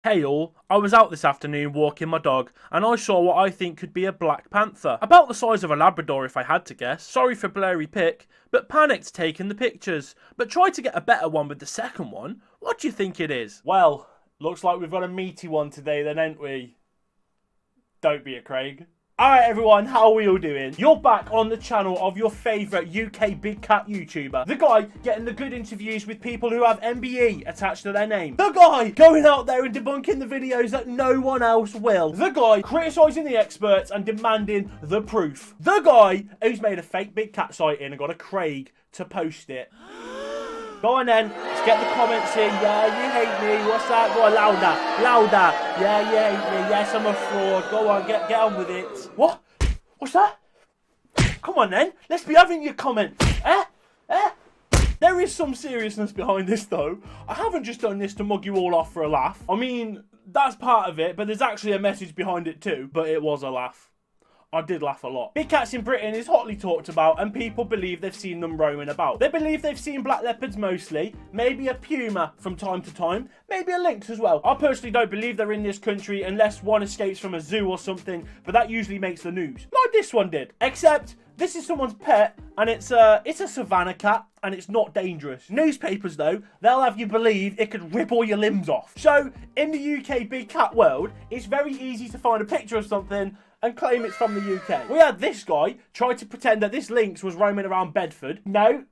Hey all, I was out this afternoon walking my dog and I saw what I think could be a black panther. About the size of a Labrador if I had to guess. Sorry for blurry pic, but panicked taking the pictures. But tried to get a better one with the second one. What do you think it is? Well, looks like we've got a meaty one today then, ain't we? Don't be a Craig. Alright everyone, how are we all doing? You're back on the channel of your favourite UK big cat YouTuber. The guy getting the good interviews with people who have MBE attached to their name. The guy going out there and debunking the videos that no one else will. The guy criticising the experts and demanding the proof. The guy who's made a fake big cat sighting and got a Craig to post it. Go on then, let's get the comments in. Yeah, you hate me. What's that? Go on, louder, louder. Yeah, you hate me. Yes, I'm a fraud. Go on, get on with it. What? What's that? Come on then, let's be having your comments. There is some seriousness behind this though. I haven't just done this to mug you all off for a laugh. I mean, that's part of it, but there's actually a message behind it too. But it was a laugh. I did laugh a lot. Big cats in Britain is hotly talked about and people believe they've seen them roaming about. They believe they've seen black leopards mostly, maybe a puma from time to time, maybe a lynx as well. I personally don't believe they're in this country unless one escapes from a zoo or something, but that usually makes the news. Like this one did. Except this is someone's pet and it's a savannah cat and it's not dangerous. Newspapers though, they'll have you believe it could rip all your limbs off. So in the UK big cat world, it's very easy to find a picture of something and claim it's from the UK. We had this guy try to pretend that this lynx was roaming around Bedford. No,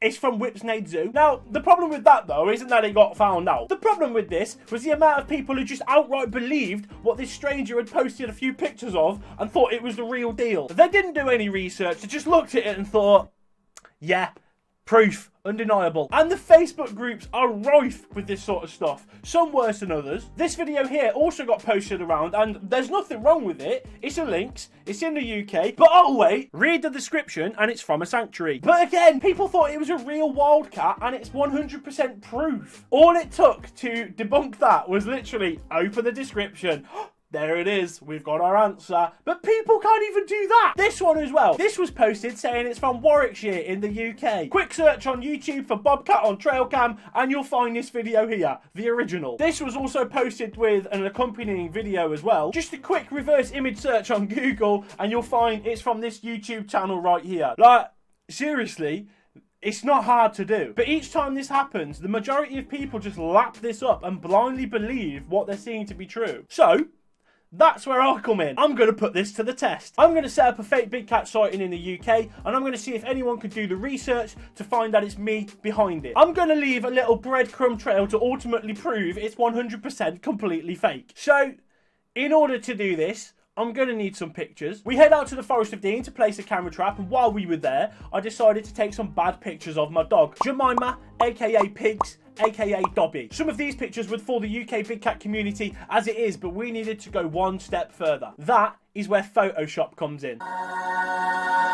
it's from Whipsnade Zoo. Now, the problem with that though isn't that it got found out. The problem with this was the amount of people who just outright believed what this stranger had posted a few pictures of and thought it was the real deal. They didn't do any research, they just looked at it and thought, yeah, proof, undeniable. And the Facebook groups are rife with this sort of stuff, some worse than others. This video here also got posted around and there's nothing wrong with it. It's a lynx, it's in the UK, but oh wait, read the description and it's from a sanctuary. But again, people thought it was a real wildcat and it's 100% proof. All it took to debunk that was literally open the description. There it is, we've got our answer. But people can't even do that. This one as well. This was posted saying it's from Warwickshire in the UK. Quick search on YouTube for Bobcat on trail cam and you'll find this video here, the original. This was also posted with an accompanying video as well. Just a quick reverse image search on Google and you'll find it's from this YouTube channel right here. Like, seriously, it's not hard to do. But each time this happens, the majority of people just lap this up and blindly believe what they're seeing to be true. So, that's where I'll come in. I'm going to put this to the test. I'm going to set up a fake big cat sighting in the UK and I'm going to see if anyone can do the research to find that it's me behind it. I'm going to leave a little breadcrumb trail to ultimately prove it's 100% completely fake. So, in order to do this, I'm going to need some pictures. We head out to the Forest of Dean to place a camera trap, and while we were there, I decided to take some bad pictures of my dog, Jemima, aka Pigs, aka Dobby. Some of these pictures would fool the UK big cat community as it is, but we needed to go one step further. That is where Photoshop comes in.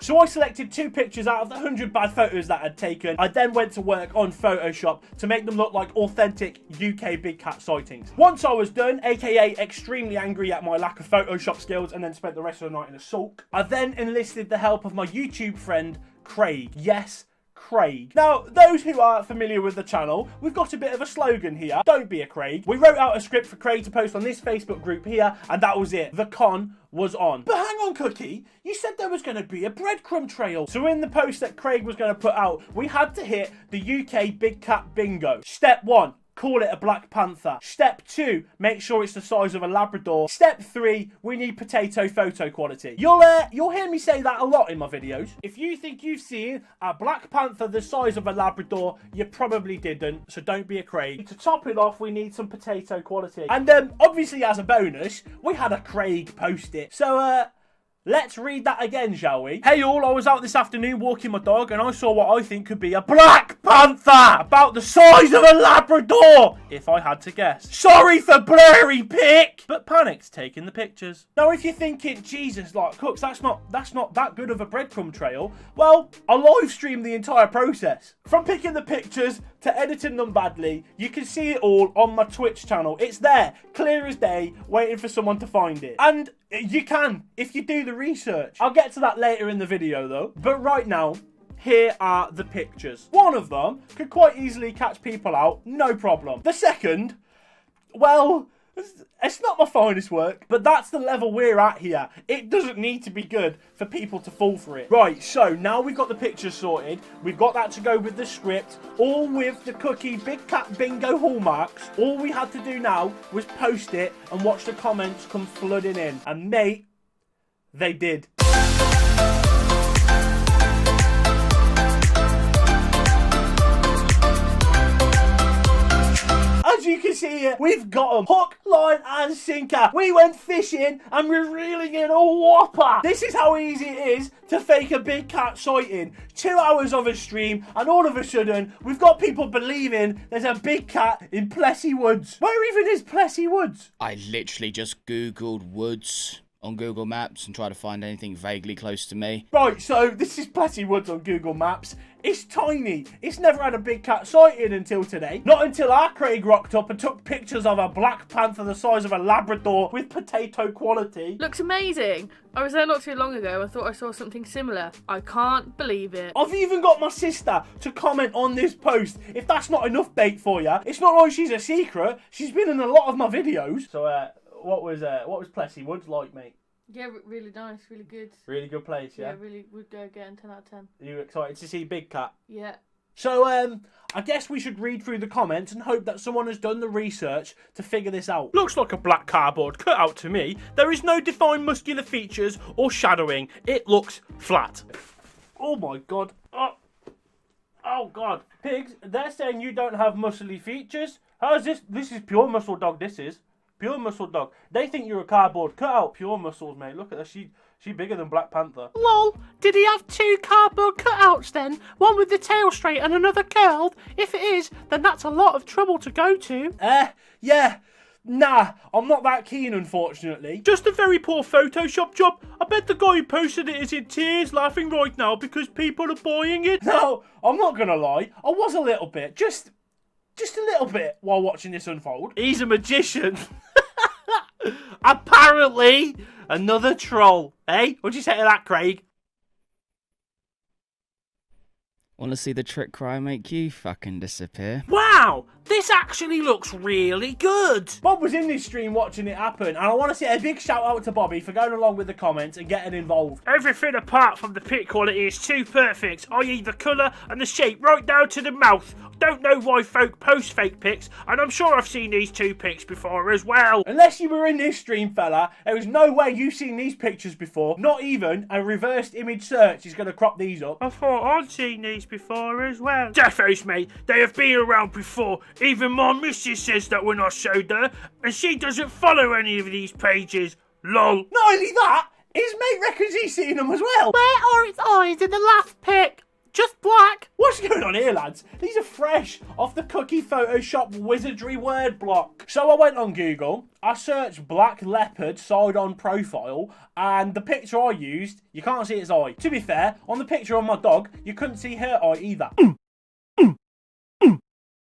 So I selected 2 pictures out of the 100 bad photos that I'd taken. I then went to work on Photoshop to make them look like authentic UK big cat sightings. Once I was done, aka extremely angry at my lack of Photoshop skills and then spent the rest of the night in a sulk, I then enlisted the help of my YouTube friend, Craig. Yes, Craig. Now, those who are familiar with the channel, we've got a bit of a slogan here. Don't be a Craig. We wrote out a script for Craig to post on this Facebook group here, and that was it. The con was on. But hang on, Cookie. You said there was going to be a breadcrumb trail. So in the post that Craig was going to put out, we had to hit the UK big cat bingo. Step 1. Call it a black panther. Step 2, make sure it's the size of a Labrador. Step 3, we need potato photo quality. You'll hear me say that a lot in my videos. If you think you've seen a black panther the size of a Labrador, you probably didn't, so don't be a Craig. To top it off, we need some potato quality. And obviously as a bonus, we had a Craig post it. So let's read that again, shall we? Hey all, I was out this afternoon walking my dog and I saw what I think could be a black panther about the size of a Labrador, if I had to guess. Sorry for blurry pic, but panicked taking the pictures. Now if you're thinking, Jesus, like Cooks, that's not that good of a breadcrumb trail, well, I live streamed the entire process. From picking the pictures to editing them badly, you can see it all on my Twitch channel. It's there, clear as day, waiting for someone to find it. And you can, if you do the research. I'll get to that later in the video though. But right now, here are the pictures. One of them could quite easily catch people out, no problem. The second, well, It's not my finest work, but that's the level we're at here. It doesn't need to be good for people to fall for it. Right, so now we've got the pictures sorted. We've got that to go with the script, all with the cookie Big Cat Bingo hallmarks. All we had to do now was post it and watch the comments come flooding in. And mate, they did. As you can see here, we've got them hook, line and sinker. We went fishing and we're reeling in a whopper. This is how easy it is to fake a big cat sighting. 2 hours of a stream and all of a sudden we've got people believing there's a big cat in Plessy Woods. Where even is Plessy Woods? I literally just googled woods on Google Maps and tried to find anything vaguely close to me. Right, so this is Plessy Woods on Google Maps. It's tiny. It's never had a big cat sighting until today. Not until our Craig rocked up and took pictures of a black panther the size of a Labrador with potato quality. Looks amazing. I was there not too long ago. I thought I saw something similar. I can't believe it. I've even got my sister to comment on this post. If that's not enough bait for you, it's not like she's a secret. She's been in a lot of my videos. So, what was Plessy Woods like, mate? Yeah, really nice, really good. Really good place, yeah? Yeah, really would go again, 10 out of 10. Are you excited to see Big Cat? Yeah. So, I guess we should read through the comments and hope that someone has done the research to figure this out. Looks like a black cardboard cutout to me. There is no defined muscular features or shadowing. It looks flat. Oh my god. Oh god. Pigs, they're saying you don't have muscly features. How's this? This is pure muscle dog, this is. Pure muscle dog. They think you're a cardboard cutout. Pure muscles, mate. Look at her. She bigger than Black Panther. Lol, did he have 2 cardboard cutouts then? One with the tail straight and another curled? If it is, then that's a lot of trouble to go to. Yeah. Nah, I'm not that keen, unfortunately. Just a very poor Photoshop job. I bet the guy who posted it is in tears laughing right now because people are buying it. No, I'm not gonna lie. I was a little bit. Just a little bit while watching this unfold. He's a magician. Apparently, another troll. Eh? What'd you say to that, Craig? Want to see the trick cry make you fucking disappear? Wow, this actually looks really good. Bob was in this stream watching it happen, and I want to say a big shout out to Bobby for going along with the comments and getting involved. Everything apart from the pic quality is too perfect, i.e. the colour and the shape right down to the mouth. Don't know why folk post fake pics, and I'm sure I've seen these 2 pics before as well. Unless you were in this stream, fella, there was no way you've seen these pictures before. Not even a reversed image search is going to crop these up. I thought I'd seen these before as well. Defos, mate, they have been around before. Even my missus says that when I showed her, and she doesn't follow any of these pages. Lol. Not only that, his mate reckons he's seen them as well. Where are its eyes in the last pic? Just black. What's going on here, lads? These are fresh off the Cookie Photoshop wizardry word block. So I went on Google, I searched black leopard side-on profile, and the picture I used, you can't see its eye. To be fair, on the picture of my dog, you couldn't see her eye either.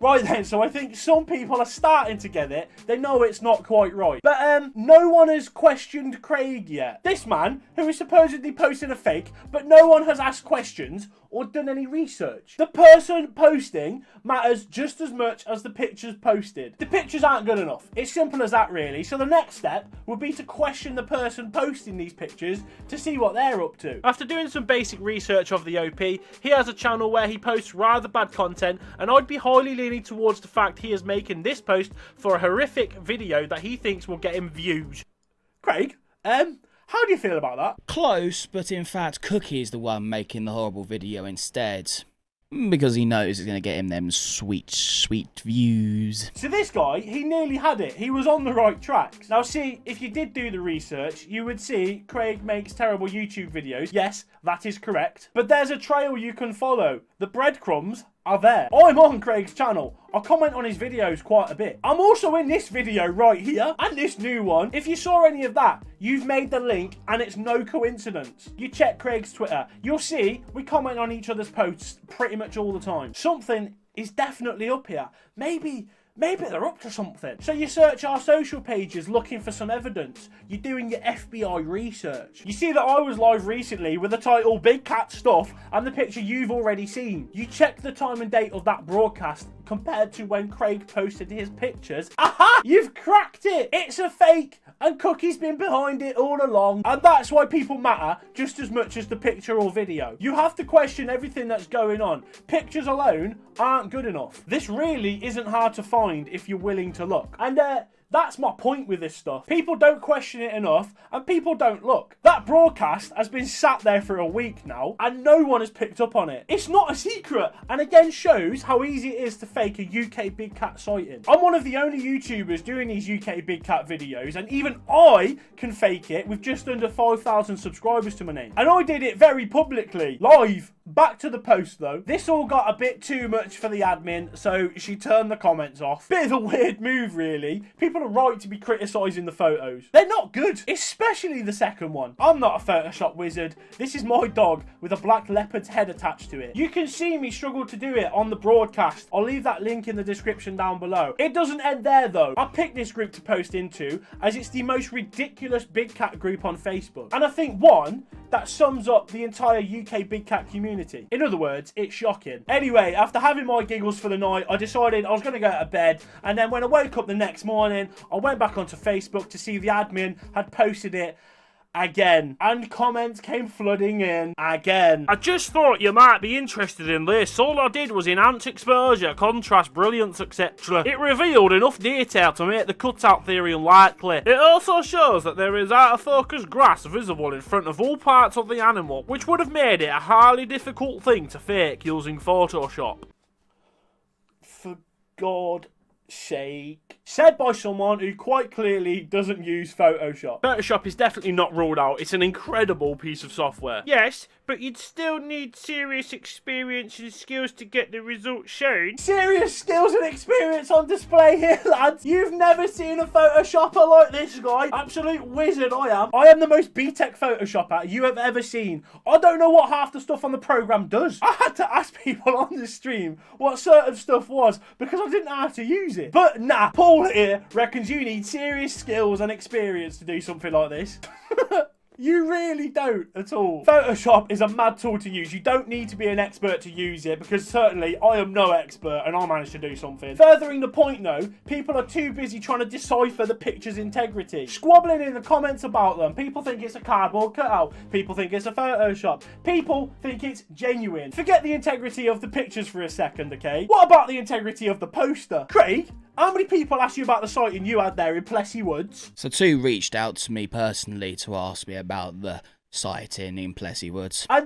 Right then, so I think some people are starting to get it. They know it's not quite right. But no one has questioned Craig yet. This man, who is supposedly posting a fake, but no one has asked questions or done any research. The person posting matters just as much as the pictures posted. The pictures aren't good enough. It's simple as that, really. So the next step would be to question the person posting these pictures to see what they're up to. After doing some basic research of the OP, he has a channel where he posts rather bad content, and I'd be highly leaning towards the fact he is making this post for a horrific video that he thinks will get him views. Craig, how do you feel about that? Close, but in fact Cookie is the one making the horrible video instead. Because he knows it's going to get him them sweet, sweet views. So this guy, he nearly had it. He was on the right tracks. Now see, if you did do the research, you would see Craig makes terrible YouTube videos. Yes, that is correct. But there's a trail you can follow. The breadcrumbs are there. I'm on Craig's channel. I comment on his videos quite a bit. I'm also in this video right here and this new one. If you saw any of that, you've made the link and it's no coincidence. You check Craig's Twitter, you'll see we comment on each other's posts pretty much all the time. Something is definitely up here. Maybe they're up to something. So you search our social pages looking for some evidence. You're doing your FBI research. You see that I was live recently with the title Big Cat Stuff and the picture you've already seen. You check the time and date of that broadcast compared to when Craig posted his pictures. Aha! You've cracked it! It's a fake, and Cookie's been behind it all along, and that's why people matter just as much as the picture or video. You have to question everything that's going on. Pictures alone aren't good enough. This really isn't hard to find if you're willing to look. And that's my point with this stuff. People don't question it enough, and people don't look. That broadcast has been sat there for a week now, and no one has picked up on it. It's not a secret, and again shows how easy it is to fake a UK big cat sighting. I'm one of the only YouTubers doing these UK big cat videos, and even I can fake it with just under 5,000 subscribers to my name. And I did it very publicly, live. Back to the post though. This all got a bit too much for the admin, so she turned the comments off. Bit of a weird move really. People are right to be criticising the photos. They're not good, especially the second one. I'm not a Photoshop wizard. This is my dog with a black leopard's head attached to it. You can see me struggle to do it on the broadcast. I'll leave that link in the description down below. It doesn't end there though. I picked this group to post into as it's the most ridiculous big cat group on Facebook. And I think one that sums up the entire UK big cat community. In other words, it's shocking. Anyway, after having my giggles for the night, I decided I was going to go to bed, and then when I woke up the next morning, I went back onto Facebook to see the admin had posted it again, and comments came flooding in again. I just thought you might be interested in this. All I did was enhance exposure, contrast, brilliance, etc. It revealed enough detail to make the cutout theory unlikely. It also shows that there is out of focus grass visible in front of all parts of the animal, which would have made it a highly difficult thing to fake using Photoshop. For God's sake. Said by someone who quite clearly doesn't use Photoshop. Photoshop is definitely not ruled out. It's an incredible piece of software. Yes, but you'd still need serious experience and skills to get the results shown. Serious skills and experience on display here, lads. You've never seen a Photoshopper like this guy. Absolute wizard I am. I am the most B-Tech Photoshopper you have ever seen. I don't know what half the stuff on the program does. I had to ask people on the stream what certain stuff was because I didn't know how to use it. But nah, Paul here reckons you need serious skills and experience to do something like this. You really don't at all. Photoshop is a mad tool to use. You don't need to be an expert to use it, because certainly I am no expert and I managed to do something. Furthering the point though, people are too busy trying to decipher the picture's integrity. Squabbling in the comments about them. People think it's a cardboard cutout. People think it's a Photoshop. People think it's genuine. Forget the integrity of the pictures for a second, okay? What about the integrity of the poster? Craig, how many people asked you about the sighting you had there in Plessy Woods? So 2 reached out to me personally to ask me about the sighting in Plessy Woods. And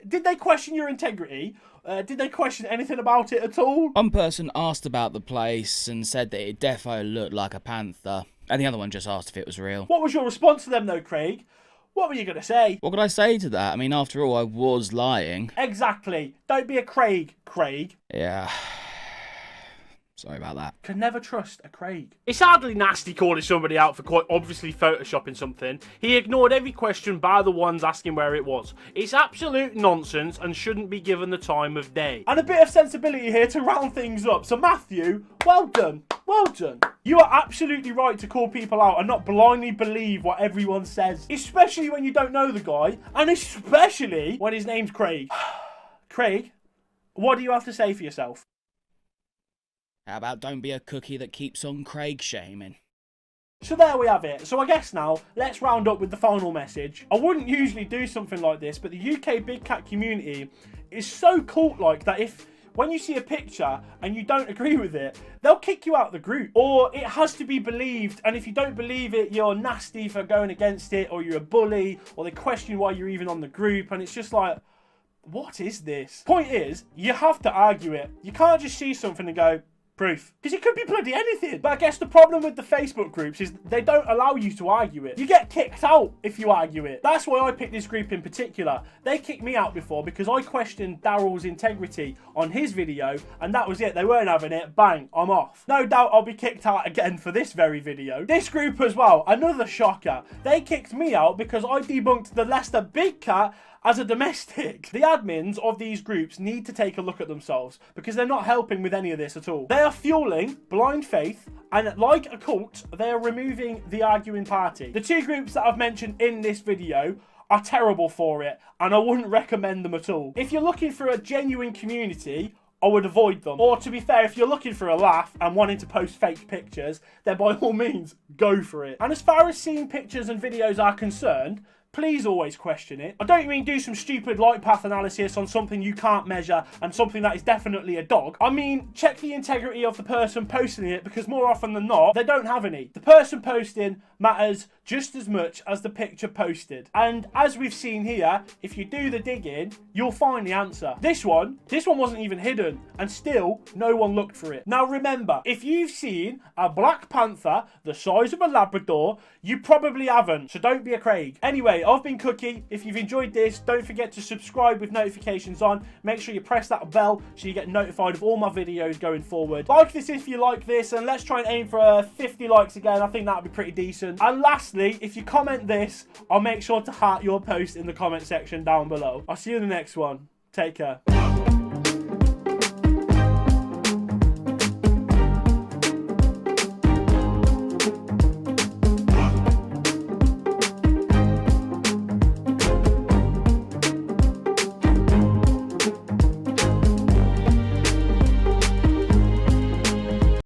did they question your integrity? Did they question anything about it at all? One person asked about the place and said that it defo looked like a panther, and the other one just asked if it was real. What was your response to them though, Craig? What were you going to say? What could I say to that? I mean, after all, I was lying. Exactly. Don't be a Craig, Craig. Yeah. Sorry about that. Can never trust a Craig. It's hardly nasty calling somebody out for quite obviously photoshopping something. He ignored every question by the ones asking where it was. It's absolute nonsense and shouldn't be given the time of day. And a bit of sensibility here to round things up. So Matthew, well done. Well done. You are absolutely right to call people out and not blindly believe what everyone says. Especially when you don't know the guy. And especially when his name's Craig. Craig, what do you have to say for yourself? How about don't be a cookie that keeps on Craig shaming? So there we have it. So I guess now, let's round up with the final message. I wouldn't usually do something like this, but the UK big cat community is so cult-like that when you see a picture and you don't agree with it, they'll kick you out of the group. Or it has to be believed, and if you don't believe it, you're nasty for going against it, or you're a bully, or they question why you're even on the group, and it's just like, what is this? Point is, you have to argue it. You can't just see something and go, proof. Because it could be bloody anything. But I guess the problem with the Facebook groups is they don't allow you to argue it. You get kicked out if you argue it. That's why I picked this group in particular. They kicked me out before because I questioned Daryl's integrity on his video, and that was it. They weren't having it. Bang, I'm off. No doubt I'll be kicked out again for this very video. This group as well, another shocker. They kicked me out because I debunked the Leicester Big Cat as a domestic. The admins of these groups need to take a look at themselves because they're not helping with any of this at all. They are fueling blind faith, and like a cult, they are removing the arguing party. The 2 groups that I've mentioned in this video are terrible for it, and I wouldn't recommend them at all. If you're looking for a genuine community, I would avoid them. Or to be fair, if you're looking for a laugh and wanting to post fake pictures, then by all means, go for it. And as far as seeing pictures and videos are concerned, please always question it. I don't mean do some stupid light path analysis on something you can't measure and something that is definitely a dog. I mean, check the integrity of the person posting it, because more often than not, they don't have any. The person posting matters just as much as the picture posted. And as we've seen here, if you do the digging, you'll find the answer. This one wasn't even hidden, and still no one looked for it. Now remember, if you've seen a black panther the size of a Labrador, you probably haven't, so don't be a Craig. Anyway, I've been Cookie. If you've enjoyed this, don't forget to subscribe with notifications on. Make sure you press that bell so you get notified of all my videos going forward. Like this if you like this, and let's try and aim for 50 likes again. I think that would be pretty decent. And lastly, if you comment this, I'll make sure to heart your post in the comment section down below. I'll see you in the next one. Take care.